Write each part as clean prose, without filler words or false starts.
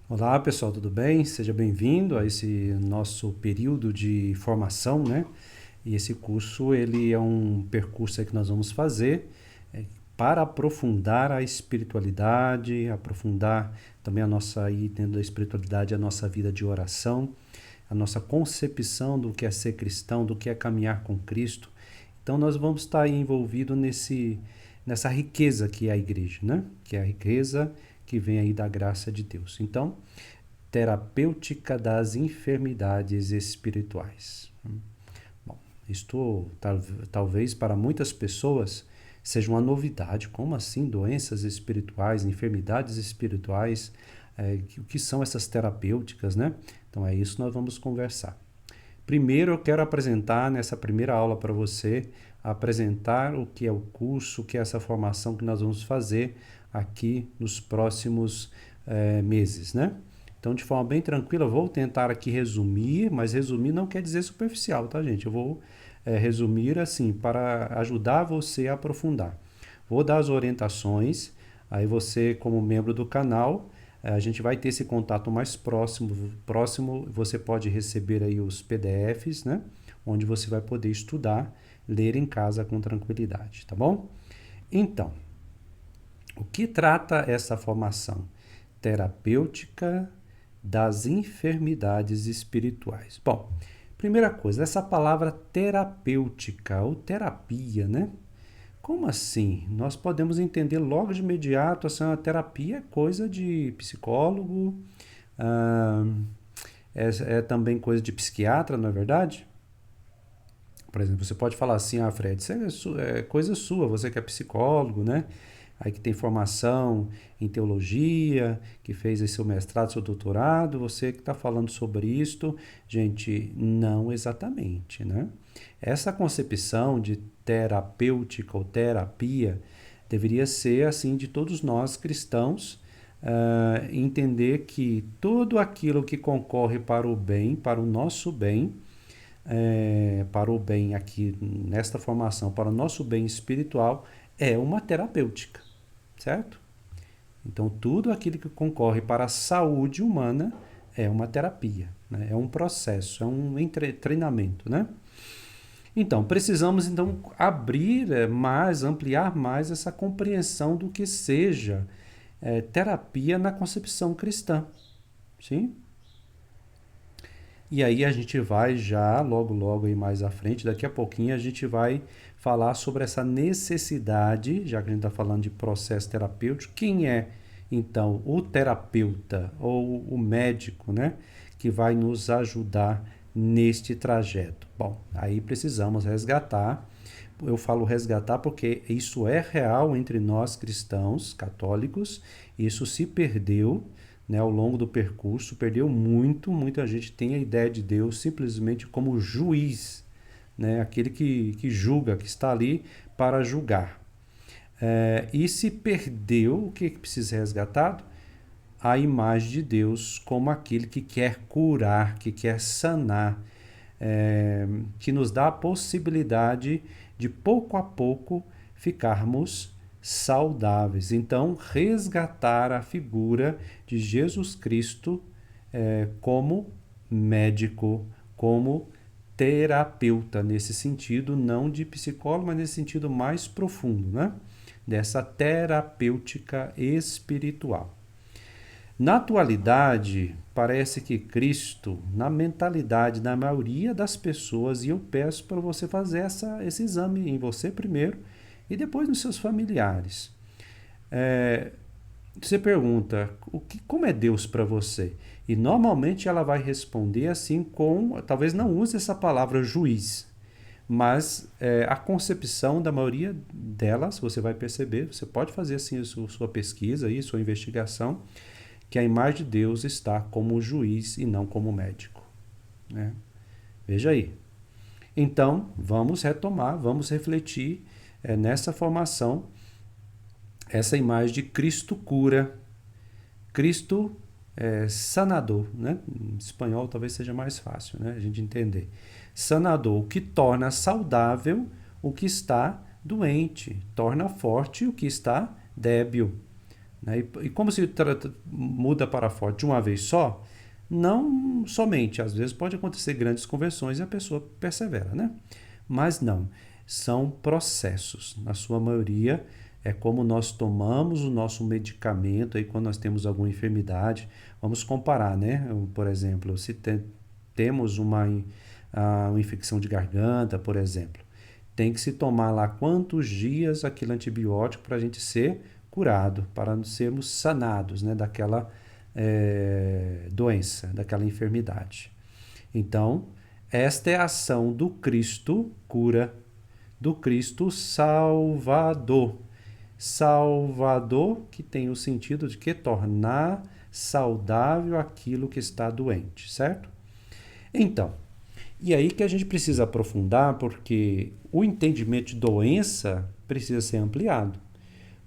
Olá pessoal, tudo bem? Seja bem-vindo a esse nosso período de formação, né? E esse curso, ele é um percurso aí que nós vamos fazer para aprofundar a espiritualidade, aprofundar também a nossa, aí dentro da espiritualidade, a nossa vida de oração, a nossa concepção do que é ser cristão, do que é caminhar com Cristo. Então nós vamos estar aí envolvidos nessa riqueza que é a igreja, né? Que é a riqueza que vem aí da graça de Deus. Então, terapêutica das enfermidades espirituais. Bom, isto talvez para muitas pessoas seja uma novidade. Como assim doenças espirituais, enfermidades espirituais? O que são essas terapêuticas, né? Então é isso que nós vamos conversar. Primeiro eu quero apresentar nessa primeira aula para você, apresentar o que é o curso, o que é essa formação que nós vamos fazer aqui nos próximos meses, né? Então, de forma bem tranquila, eu vou tentar aqui resumir, mas resumir não quer dizer superficial, tá, gente? Eu vou resumir assim, para ajudar você a aprofundar. Vou dar as orientações, aí você, como membro do canal, a gente vai ter esse contato mais próximo, você pode receber aí os PDFs, né? Onde você vai poder estudar, ler em casa com tranquilidade, tá bom? Então, o que trata essa formação? Terapêutica das enfermidades espirituais. Bom, primeira coisa, essa palavra terapêutica ou terapia, né? Como assim? Nós podemos entender logo de imediato, assim, a terapia é coisa de psicólogo, ah, é também coisa de psiquiatra, não é verdade? Por exemplo, você pode falar assim, Fred, isso é coisa sua, você que é psicólogo, né? Aí que tem formação em teologia, que fez aí seu mestrado, seu doutorado, você que está falando sobre isto, gente, não exatamente, né? Essa concepção de terapêutica ou terapia deveria ser assim de todos nós cristãos, entender que tudo aquilo que concorre para o bem, para o nosso bem, para o bem aqui nesta formação, para o nosso bem espiritual, é uma terapêutica, certo? Então, tudo aquilo que concorre para a saúde humana é uma terapia, né? É um processo, é um treinamento, né? Então, precisamos então abrir mais, ampliar mais essa compreensão do que seja terapia na concepção cristã, sim? E aí a gente vai já, logo aí mais à frente, daqui a pouquinho a gente vai falar sobre essa necessidade, já que a gente está falando de processo terapêutico, quem é então o terapeuta ou o médico, né, que vai nos ajudar neste trajeto. Bom, aí precisamos resgatar, eu falo resgatar porque isso é real entre nós cristãos católicos, isso se perdeu, né, ao longo do percurso, perdeu muita gente tem a ideia de Deus simplesmente como juiz, né, aquele que julga, que está ali para julgar. E se perdeu, o que precisa ser resgatado? A imagem de Deus como aquele que quer curar, que quer sanar, que nos dá a possibilidade de pouco a pouco ficarmos saudáveis. Então, resgatar a figura de Jesus Cristo como médico, como terapeuta, nesse sentido, não de psicólogo, mas nesse sentido mais profundo, né? Dessa terapêutica espiritual. Na atualidade, parece que Cristo, na mentalidade da maioria das pessoas, e eu peço para você fazer esse exame em você primeiro e depois nos seus familiares. Você pergunta, como é Deus para você? E normalmente ela vai responder assim talvez não use essa palavra juiz, mas a concepção da maioria delas, você vai perceber, você pode fazer assim a sua pesquisa, aí, sua investigação, que a imagem de Deus está como juiz e não como médico, né? Veja aí. Então, vamos retomar, vamos refletir nessa formação, essa imagem de Cristo cura, Cristo sanador, né? Em espanhol talvez seja mais fácil, né, a gente entender. Sanador, o que torna saudável o que está doente, torna forte o que está débil, né? E como se muda para forte de uma vez só, não somente, às vezes pode acontecer grandes conversões e a pessoa persevera, né? Mas não, são processos. Na sua maioria, é como nós tomamos o nosso medicamento aí quando nós temos alguma enfermidade. Vamos comparar, né? Por exemplo, se temos uma infecção de garganta, por exemplo, tem que se tomar lá quantos dias aquele antibiótico para a gente ser curado, para sermos sanados, né, daquela doença, daquela enfermidade. Então, esta é a ação do Cristo cura, do Cristo Salvador. Salvador, que tem o sentido de que tornar saudável aquilo que está doente, certo? Então, e aí que a gente precisa aprofundar, porque o entendimento de doença precisa ser ampliado,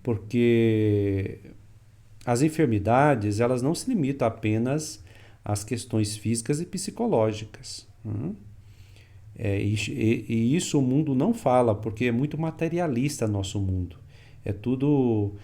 porque as enfermidades, elas não se limitam apenas às questões físicas e psicológicas. E isso o mundo não fala, porque é muito materialista nosso mundo. É tudo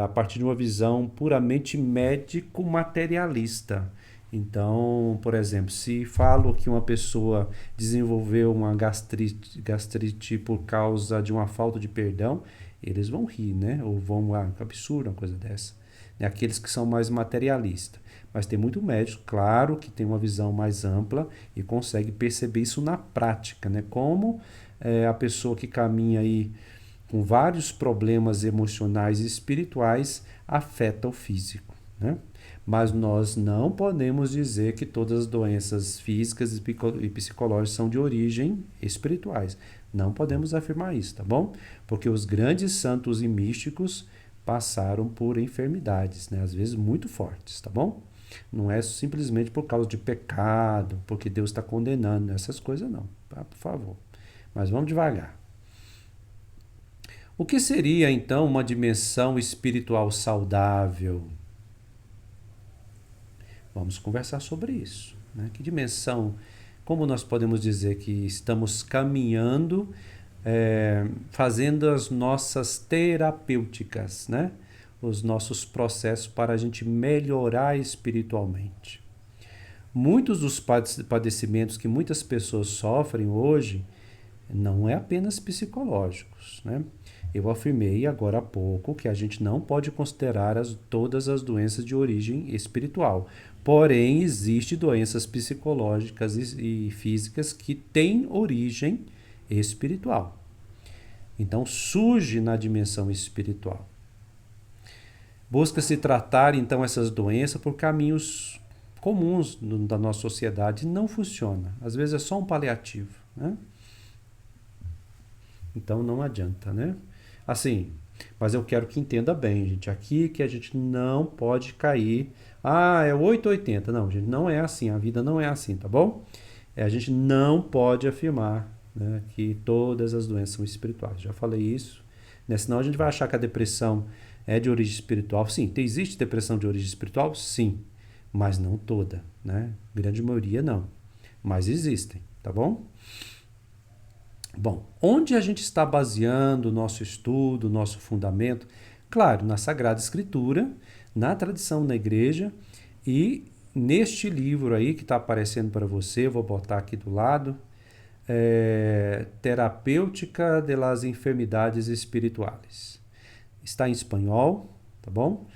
a partir de uma visão puramente médico-materialista. Então, por exemplo, se falo que uma pessoa desenvolveu uma gastrite por causa de uma falta de perdão, eles vão rir, né? Ou vão, que absurdo uma coisa dessa. Aqueles que são mais materialistas. Mas tem muito médico, claro, que tem uma visão mais ampla e consegue perceber isso na prática, né? Como a pessoa que caminha aí com vários problemas emocionais e espirituais afeta o físico, né? Mas nós não podemos dizer que todas as doenças físicas e psicológicas são de origem espirituais. Não podemos afirmar isso, tá bom? Porque os grandes santos e místicos passaram por enfermidades, né? Às vezes muito fortes, tá bom? Não é simplesmente por causa de pecado, porque Deus está condenando essas coisas, não, tá? Por favor. Mas vamos devagar. O que seria, então, uma dimensão espiritual saudável? Vamos conversar sobre isso, né? Que dimensão, como nós podemos dizer que estamos caminhando, fazendo as nossas terapêuticas, né? Os nossos processos para a gente melhorar espiritualmente. Muitos dos padecimentos que muitas pessoas sofrem hoje não é apenas psicológicos, né? Eu afirmei agora há pouco que a gente não pode considerar todas as doenças de origem espiritual. Porém, existem doenças psicológicas e físicas que têm origem espiritual. Então, surge na dimensão espiritual. Busca-se tratar, então, essas doenças por caminhos comuns da nossa sociedade. Não funciona. Às vezes é só um paliativo, né? Então, não adianta, né? Assim, mas eu quero que entenda bem, gente. Aqui que a gente não pode cair. É 880. Não, gente, não é assim. A vida não é assim, tá bom? A gente não pode afirmar, né, que todas as doenças são espirituais. Já falei isso, né? Senão a gente vai achar que a depressão é de origem espiritual. Sim, existe depressão de origem espiritual? Sim, mas não toda, né? Grande maioria não, mas existem, tá bom? Bom, onde a gente está baseando o nosso estudo, o nosso fundamento? Claro, na Sagrada Escritura, na tradição da igreja e neste livro aí que está aparecendo para você, eu vou botar aqui do lado, Terapêutica de las Enfermidades Espirituais. Está em espanhol, tá bom?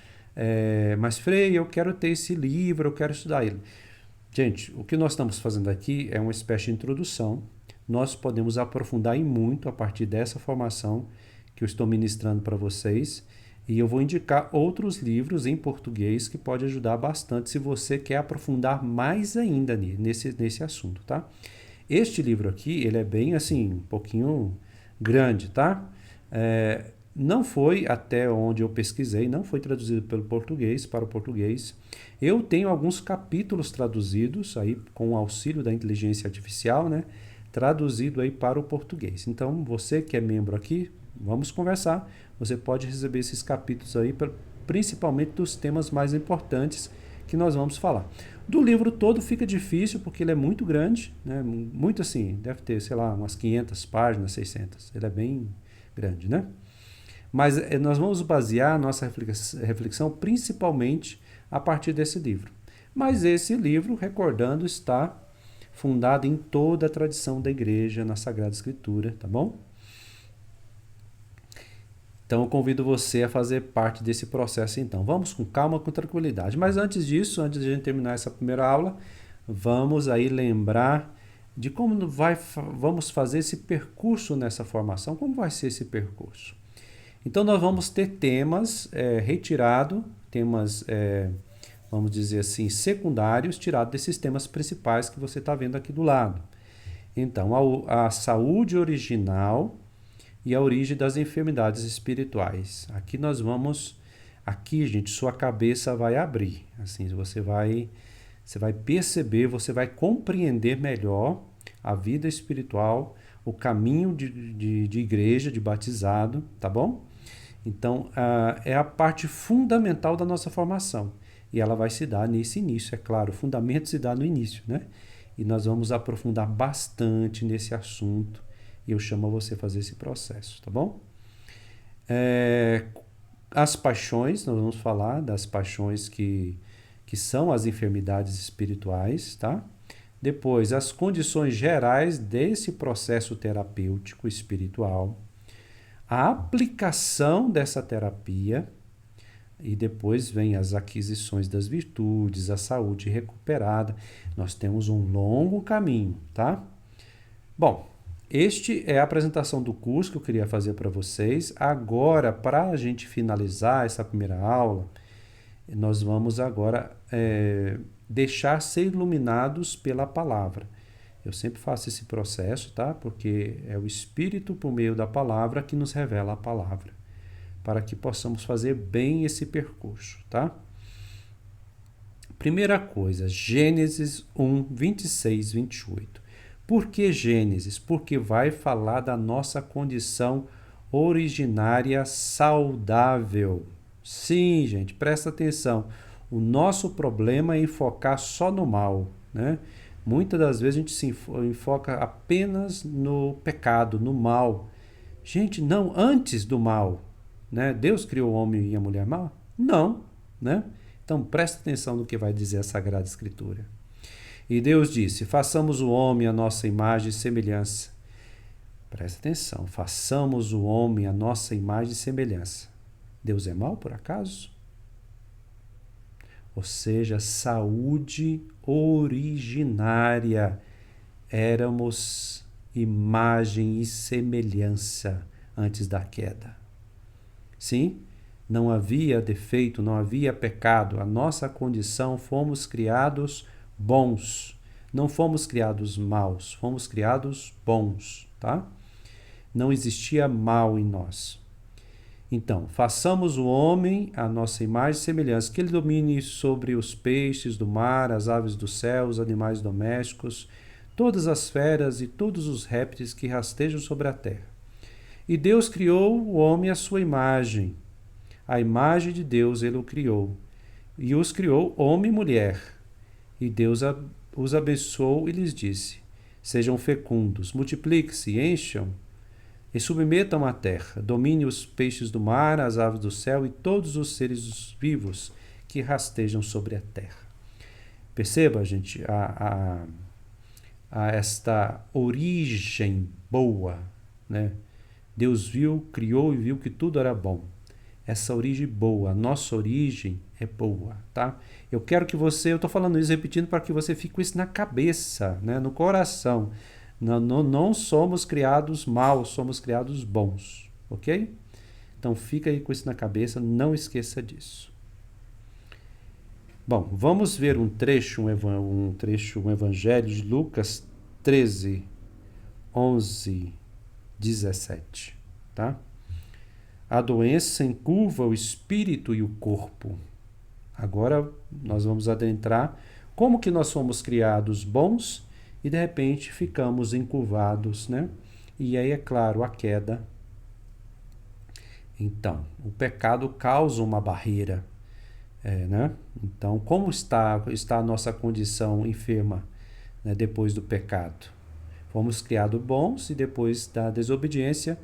Mas Frei, eu quero ter esse livro, eu quero estudar ele. Gente, o que nós estamos fazendo aqui é uma espécie de introdução. Nós podemos aprofundar em muito a partir dessa formação que eu estou ministrando para vocês. E eu vou indicar outros livros em português que pode ajudar bastante se você quer aprofundar mais ainda nesse assunto, tá? Este livro aqui, ele é bem assim, um pouquinho grande, tá? Não foi, até onde eu pesquisei, não foi traduzido pelo português para o português. Eu tenho alguns capítulos traduzidos aí com o auxílio da inteligência artificial, né? Traduzido aí para o português. Então, você que é membro aqui, vamos conversar. Você pode receber esses capítulos aí, principalmente dos temas mais importantes que nós vamos falar. Do livro todo fica difícil, porque ele é muito grande, né? Muito assim, deve ter, sei lá, umas 500 páginas, 600. Ele é bem grande, né? Mas nós vamos basear a nossa reflexão principalmente a partir desse livro. Mas esse livro, recordando, está fundado em toda a tradição da igreja na Sagrada Escritura, tá bom? Então eu convido você a fazer parte desse processo então. Vamos com calma, com tranquilidade. Mas antes disso, antes de a gente terminar essa primeira aula, vamos aí lembrar de como vamos fazer esse percurso nessa formação. Como vai ser esse percurso? Então nós vamos ter temas retirados, temas, vamos dizer assim, secundários, tirados desses temas principais que você está vendo aqui do lado. Então, a saúde original e a origem das enfermidades espirituais. Aqui, gente, sua cabeça vai abrir. Assim, você vai perceber, você vai compreender melhor a vida espiritual, o caminho de igreja, de batizado, tá bom? Então, é a parte fundamental da nossa formação. E ela vai se dar nesse início, é claro. O fundamento se dá no início, né? E nós vamos aprofundar bastante nesse assunto. E eu chamo você a fazer esse processo, tá bom? As paixões, nós vamos falar das paixões que são as enfermidades espirituais, tá? Depois, as condições gerais desse processo terapêutico espiritual. A aplicação dessa terapia. E depois vem as aquisições das virtudes, a saúde recuperada. Nós temos um longo caminho, tá? Bom, este é a apresentação do curso que eu queria fazer para vocês. Agora, para a gente finalizar essa primeira aula, nós vamos agora deixar ser iluminados pela palavra. Eu sempre faço esse processo, tá? Porque é o Espírito, por meio da palavra, que nos revela a palavra, para que possamos fazer bem esse percurso, tá? Primeira coisa, Gênesis 1, 26, 28. Por que Gênesis? Porque vai falar da nossa condição originária saudável. Sim, gente, presta atenção. O nosso problema é enfocar só no mal, né? Muitas das vezes a gente se enfoca apenas no pecado, no mal. Gente, não, antes do mal, né? Deus criou o homem e a mulher mal? Não, né? Então presta atenção no que vai dizer a Sagrada Escritura. E Deus disse: façamos o homem à nossa imagem e semelhança. Presta atenção, façamos o homem à nossa imagem e semelhança. Deus é mau, por acaso? Ou seja, saúde originária. Éramos imagem e semelhança antes da queda. Sim, não havia defeito, não havia pecado. A nossa condição, fomos criados bons. Não fomos criados maus, fomos criados bons, tá? Não existia mal em nós. Então, façamos o homem à nossa imagem e semelhança, que ele domine sobre os peixes do mar, as aves do céu, os animais domésticos, todas as feras e todos os répteis que rastejam sobre a terra. E Deus criou o homem à sua imagem. A imagem de Deus ele o criou. E os criou homem e mulher. E Deus os abençoou e lhes disse: sejam fecundos, multipliquem-se, encham e submetam a terra, domine os peixes do mar, as aves do céu e todos os seres vivos que rastejam sobre a terra. Perceba, gente, esta origem boa, né? Deus viu, criou e viu que tudo era bom. Essa origem boa, a nossa origem é boa, tá? Eu estou falando isso, repetindo, para que você fique com isso na cabeça, né? No coração. Não somos criados maus, somos criados bons, ok? Então fica aí com isso na cabeça, não esqueça disso. Bom, vamos ver um evangelho de Lucas 13, 11, 17, tá? A doença encurva o espírito e o corpo. Agora nós vamos adentrar como que nós fomos criados bons e de repente ficamos encurvados, né? E aí, é claro, a queda. Então, o pecado causa uma barreira, né? Então, como está a nossa condição enferma, né, depois do pecado? Fomos criados bons e depois da desobediência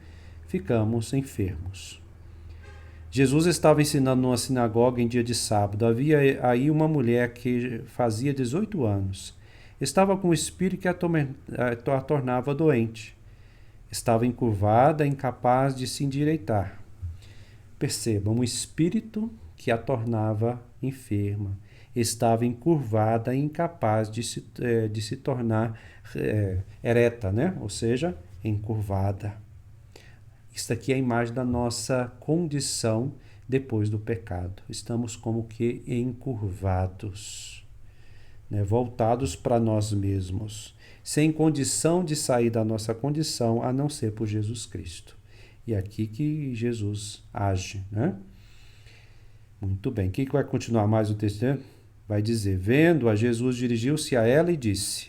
ficamos enfermos. Jesus estava ensinando numa sinagoga em dia de sábado. Havia aí uma mulher que fazia 18 anos. Estava com um espírito que a tornava doente. Estava encurvada, incapaz de se endireitar. Percebam, um espírito que a tornava enferma. Estava encurvada, incapaz de se tornar ereta, né? Ou seja, encurvada. Isso aqui é a imagem da nossa condição depois do pecado. Estamos como que encurvados, né? Voltados para nós mesmos, sem condição de sair da nossa condição a não ser por Jesus Cristo. E é aqui que Jesus age, né? Muito bem. O que vai continuar mais o texto? Vai dizer: vendo-a, Jesus dirigiu-se a ela e disse: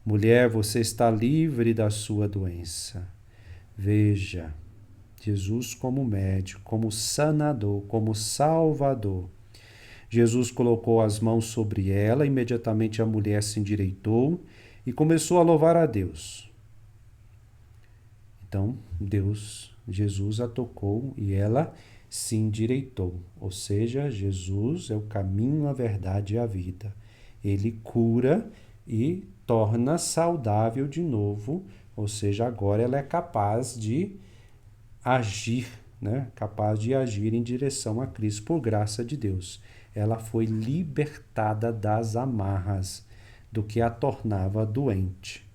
mulher, você está livre da sua doença. Veja, Jesus como médico, como sanador, como salvador. Jesus colocou as mãos sobre ela, imediatamente a mulher se endireitou e começou a louvar a Deus. Então, Jesus a tocou e ela se endireitou. Ou seja, Jesus é o caminho, a verdade e a vida. Ele cura e torna saudável de novo, ou seja, agora ela é capaz de agir, né? Capaz de agir em direção a Cristo por graça de Deus. Ela foi libertada das amarras do que a tornava doente.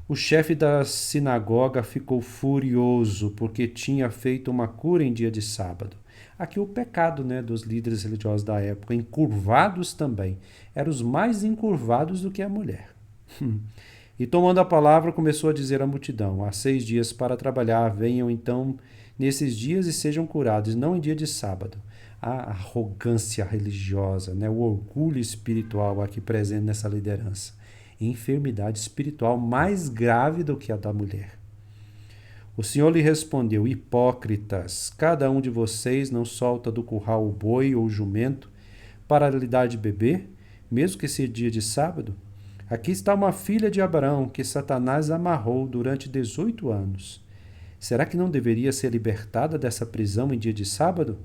O chefe da sinagoga ficou furioso porque tinha feito uma cura em dia de sábado. Aqui o pecado, né, dos líderes religiosos da época, encurvados também. Eram os mais encurvados do que a mulher. E tomando a palavra, começou a dizer à multidão: há 6 dias para trabalhar, venham então nesses dias e sejam curados, não em dia de sábado. A arrogância religiosa, né, o orgulho espiritual aqui presente nessa liderança. Enfermidade espiritual mais grave do que a da mulher. O Senhor lhe respondeu: hipócritas, cada um de vocês não solta do curral o boi ou o jumento para lhe dar de beber, mesmo que seja dia de sábado? Aqui está uma filha de Abraão que Satanás amarrou durante 18 anos. Será que não deveria ser libertada dessa prisão em dia de sábado?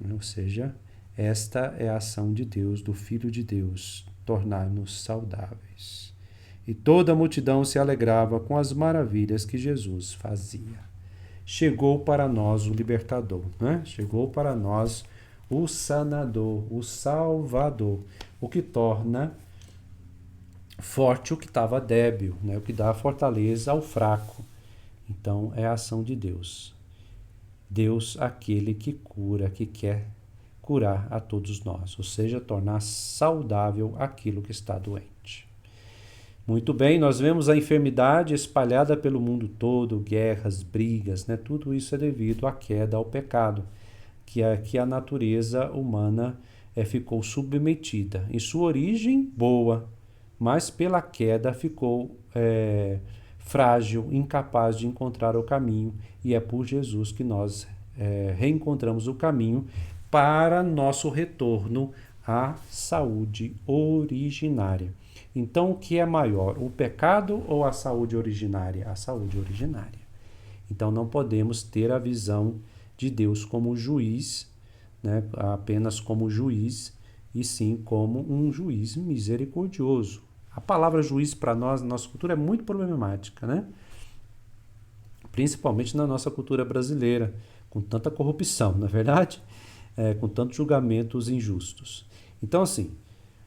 Ou seja, esta é a ação de Deus, do Filho de Deus, tornar-nos saudáveis. E toda a multidão se alegrava com as maravilhas que Jesus fazia. Chegou para nós o libertador, né? Chegou para nós o sanador, o salvador, o que torna forte o que estava débil, né? O que dá fortaleza ao fraco. Então é a ação de Deus. Deus, aquele que cura, que quer curar a todos nós, ou seja, tornar saudável aquilo que está doente. Muito bem, nós vemos a enfermidade espalhada pelo mundo todo, guerras, brigas, né? Tudo isso é devido à queda, ao pecado, que a natureza humana ficou submetida. Em sua origem, boa, mas pela queda ficou frágil, incapaz de encontrar o caminho, e é por Jesus que nós reencontramos o caminho para nosso retorno à saúde originária. Então, o que é maior, o pecado ou a saúde originária? A saúde originária. Então, não podemos ter a visão de Deus como juiz, né, apenas como juiz, e sim como um juiz misericordioso. A palavra juiz para nós, na nossa cultura, é muito problemática, né? Principalmente na nossa cultura brasileira, com tanta corrupção, não é verdade? Com tantos julgamentos injustos. Então, assim,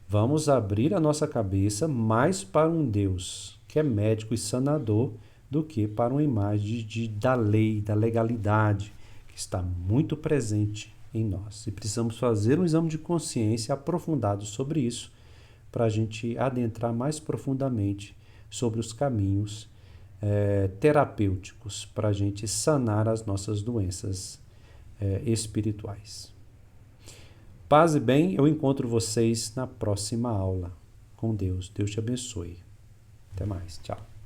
vamos abrir a nossa cabeça mais para um Deus que é médico e sanador do que para uma imagem da lei, da legalidade, que está muito presente em nós. E precisamos fazer um exame de consciência aprofundado sobre isso, para a gente adentrar mais profundamente sobre os caminhos terapêuticos, para a gente sanar as nossas doenças espirituais. Paz e bem, eu encontro vocês na próxima aula. Com Deus. Deus te abençoe. Até mais. Tchau.